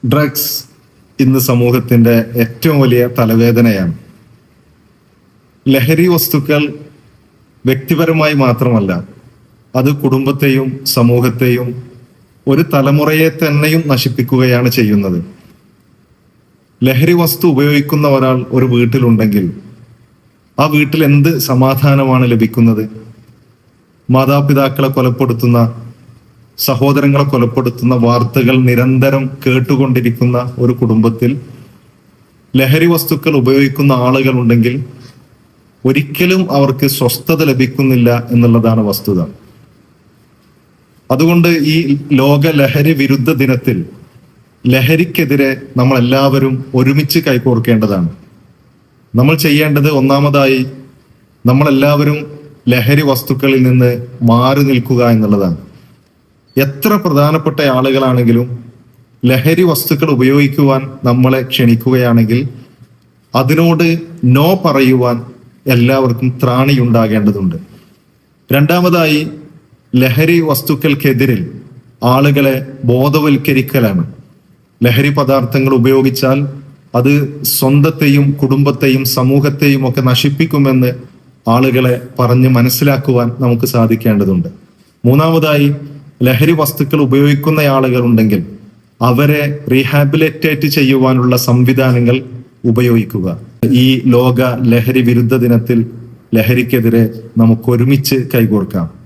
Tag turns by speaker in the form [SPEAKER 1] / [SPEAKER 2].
[SPEAKER 1] Drugs ഇന്ന് സമൂഹത്തിന്റെ ഏറ്റവും വലിയ തലവേദനയാണ്. ലഹരി വസ്തുക്കൾ വ്യക്തിപരമായി മാത്രമല്ല, അത് കുടുംബത്തെയും സമൂഹത്തെയും ഒരു തലമുറയെ തന്നെയും നശിപ്പിക്കുകയാണ് ചെയ്യുന്നത്. ലഹരി വസ്തു ഉപയോഗിക്കുന്ന ഒരാൾ ഒരു വീട്ടിലുണ്ടെങ്കിൽ ആ വീട്ടിൽ എന്ത് സമാധാനമാണ് ലഭിക്കുന്നത്? മാതാപിതാക്കളെ കൊലപ്പെടുത്തുന്ന, സഹോദരങ്ങളെ കൊലപ്പെടുത്തുന്ന വാർത്തകൾ നിരന്തരം കേട്ടുകൊണ്ടിരിക്കുന്ന ഒരു കുടുംബത്തിൽ ലഹരി വസ്തുക്കൾ ഉപയോഗിക്കുന്ന ആളുകൾ ഉണ്ടെങ്കിൽ ഒരിക്കലും അവർക്ക് സ്വസ്ഥത ലഭിക്കുന്നില്ല എന്നുള്ളതാണ് വസ്തുത. അതുകൊണ്ട് ഈ ലോക ലഹരി വിരുദ്ധ ദിനത്തിൽ ലഹരിക്കെതിരെ നമ്മൾ എല്ലാവരും ഒരുമിച്ച് കൈകോർക്കേണ്ടതാണ്. നമ്മൾ ചെയ്യേണ്ടത് ഒന്നാമതായി നമ്മളെല്ലാവരും ലഹരി വസ്തുക്കളിൽ നിന്ന് മാറി നിൽക്കുക എന്നുള്ളതാണ്. എത്ര പ്രധാനപ്പെട്ട ആളുകളാണെങ്കിലും ലഹരി വസ്തുക്കൾ ഉപയോഗിക്കുവാൻ നമ്മളെ ക്ഷണിക്കുകയാണെങ്കിൽ അതിനോട് നോ പറയുവാൻ എല്ലാവർക്കും ത്രാണിയുണ്ടാകേണ്ടതുണ്ട്. രണ്ടാമതായി ലഹരി വസ്തുക്കൾക്കെതിരിൽ ആളുകളെ ബോധവൽക്കരിക്കലാണ്. ലഹരി പദാർത്ഥങ്ങൾ ഉപയോഗിച്ചാൽ അത് സ്വന്തത്തെയും കുടുംബത്തെയും സമൂഹത്തെയും ഒക്കെ നശിപ്പിക്കുമെന്ന് ആളുകളെ പറഞ്ഞ് മനസ്സിലാക്കുവാൻ നമുക്ക് സാധിക്കേണ്ടതുണ്ട്. മൂന്നാമതായി ലഹരി വസ്തുക്കൾ ഉപയോഗിക്കുന്ന ആളുകൾ ഉണ്ടെങ്കിൽ അവരെ റീഹാബിലിറ്റേറ്റ് ചെയ്യുവാനുള്ള സംവിധാനങ്ങൾ ഉപയോഗിക്കുക. ഈ ലോക ലഹരി വിരുദ്ധ ദിനത്തിൽ ലഹരിക്കെതിരെ നമുക്ക് ഒരുമിച്ച് കൈകോർക്കാം.